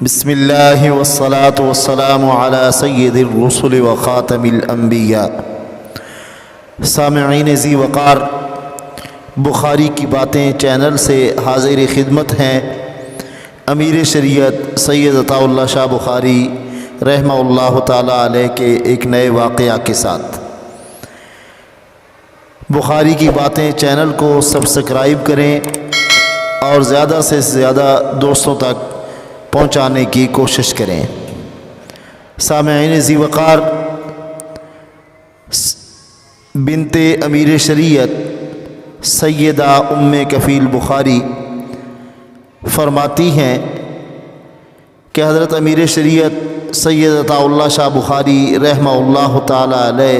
بسم اللہ والصلاة والسلام علی سید الرسل و خاتم الانبیاء۔ سامعین ذی وقار، بخاری کی باتیں چینل سے حاضر خدمت ہیں امیر شریعت سید عطا اللہ شاہ بخاری رحمہ اللہ تعالیٰ علیہ کے ایک نئے واقعہ کے ساتھ۔ بخاری کی باتیں چینل کو سبسکرائب کریں اور زیادہ سے زیادہ دوستوں تک پہنچانے کی کوشش کریں۔ سامعین ذی وقار، بنت امیر شریعت سیدہ ام کفیل بخاری فرماتی ہیں کہ حضرت امیر شریعت سید عطا اللہ شاہ بخاری رحمہ اللہ تعالی علیہ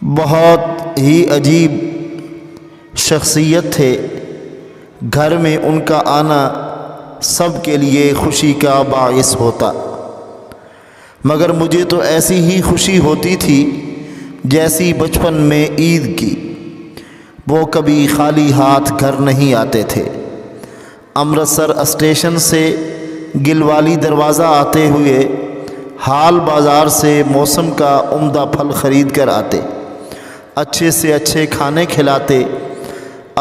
بہت ہی عجیب شخصیت تھے۔ گھر میں ان کا آنا سب کے لیے خوشی کا باعث ہوتا، مگر مجھے تو ایسی ہی خوشی ہوتی تھی جیسی بچپن میں عید کی۔ وہ کبھی خالی ہاتھ گھر نہیں آتے تھے۔ امرتسر اسٹیشن سے گلوالی دروازہ آتے ہوئے حال بازار سے موسم کا عمدہ پھل خرید کر آتے، اچھے سے اچھے کھانے کھلاتے،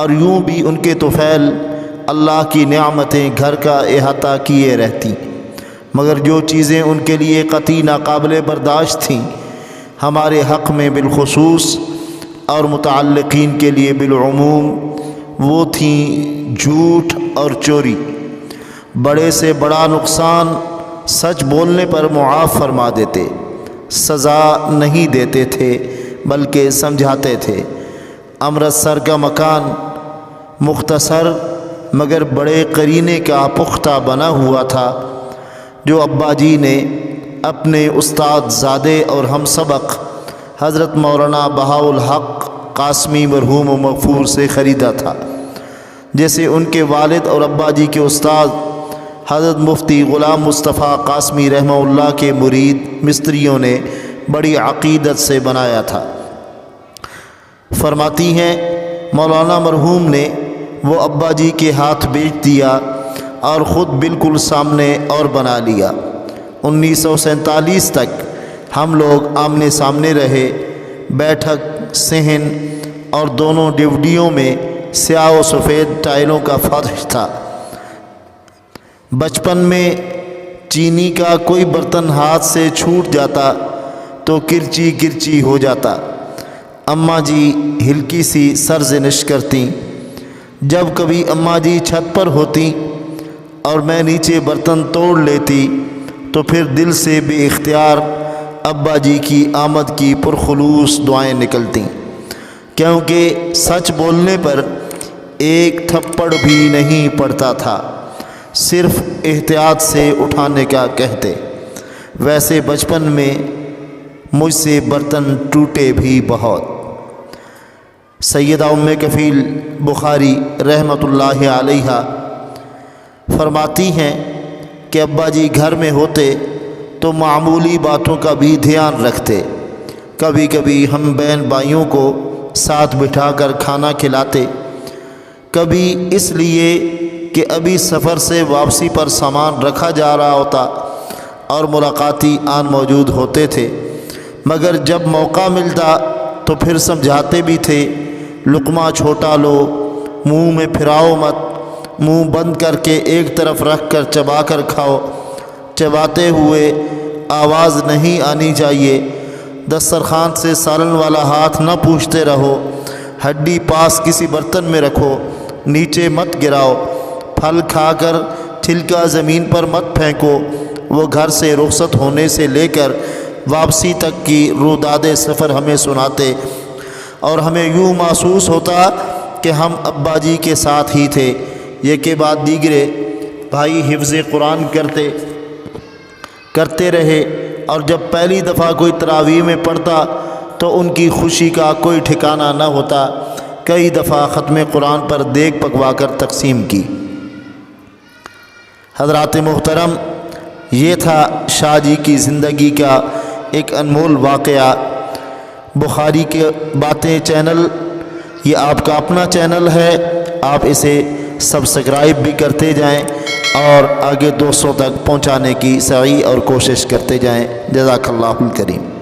اور یوں بھی ان کے طفیل اللہ کی نعمتیں گھر کا احاطہ کیے رہتی، مگر جو چیزیں ان کے لیے قطعی ناقابل برداشت تھیں ہمارے حق میں بالخصوص اور متعلقین کے لیے بالعموم، وہ تھیں جھوٹ اور چوری۔ بڑے سے بڑا نقصان سچ بولنے پر معاف فرما دیتے، سزا نہیں دیتے تھے بلکہ سمجھاتے تھے۔ امرتسر کا مکان مختصر مگر بڑے قرینے کا پختہ بنا ہوا تھا، جو ابا جی نے اپنے استاد زادے اور ہم سبق حضرت مولانا بہاء الحق قاسمی مرحوم و مغفور سے خریدا تھا، جیسے ان کے والد اور ابا جی کے استاد حضرت مفتی غلام مصطفیٰ قاسمی رحمہ اللہ کے مرید مستریوں نے بڑی عقیدت سے بنایا تھا۔ فرماتی ہیں مولانا مرحوم نے وہ ابا جی کے ہاتھ بیچ دیا اور خود بالکل سامنے اور بنا لیا۔ 1947 تک ہم لوگ آمنے سامنے رہے۔ بیٹھک، صحن اور دونوں ڈیوڈیوں میں سیاہ و سفید ٹائلوں کا فرش تھا۔ بچپن میں چینی کا کوئی برتن ہاتھ سے چھوٹ جاتا تو کرچی کرچی ہو جاتا۔ اماں جی ہلکی سی سرزنش کرتیں۔ جب کبھی اماں جی چھت پر ہوتی اور میں نیچے برتن توڑ لیتی تو پھر دل سے بے اختیار ابا جی کی آمد کی پرخلوص دعائیں نکلتیں، کیونکہ سچ بولنے پر ایک تھپڑ بھی نہیں پڑتا تھا، صرف احتیاط سے اٹھانے کا کہتے۔ ویسے بچپن میں مجھ سے برتن ٹوٹے بھی بہت۔ سیدہ ام کفیل بخاری رحمۃ اللہ علیہ فرماتی ہیں کہ ابا جی گھر میں ہوتے تو معمولی باتوں کا بھی دھیان رکھتے۔ کبھی کبھی ہم بہن بھائیوں کو ساتھ بٹھا کر کھانا کھلاتے، کبھی اس لیے کہ ابھی سفر سے واپسی پر سامان رکھا جا رہا ہوتا اور ملاقاتی آن موجود ہوتے تھے، مگر جب موقع ملتا تو پھر سمجھاتے بھی تھے، لقمہ چھوٹا لو، منہ میں پھراؤ مت، منہ بند کر کے ایک طرف رکھ کر چبا کر کھاؤ، چباتے ہوئے آواز نہیں آنی چاہیے، دسترخوان سے سالن والا ہاتھ نہ پوچھتے رہو، ہڈی پاس کسی برتن میں رکھو، نیچے مت گراؤ، پھل کھا کر چھلکا زمین پر مت پھینکو۔ وہ گھر سے رخصت ہونے سے لے کر واپسی تک کی روداد سفر ہمیں سناتے، اور ہمیں یوں محسوس ہوتا کہ ہم ابا جی کے ساتھ ہی تھے۔ یہ کے بعد دیگرے بھائی حفظ قرآن کرتے رہے، اور جب پہلی دفعہ کوئی تراویح میں پڑھتا تو ان کی خوشی کا کوئی ٹھکانہ نہ ہوتا۔ کئی دفعہ ختم قرآن پر دیگ پکوا کر تقسیم کی۔ حضرات محترم، یہ تھا شاہ جی کی زندگی کا ایک انمول واقعہ۔ بخاری کے باتیں چینل یہ آپ کا اپنا چینل ہے، آپ اسے سبسکرائب بھی کرتے جائیں اور آگے دوستوں تک پہنچانے کی سعی اور کوشش کرتے جائیں۔ جزاک اللہ الکریم۔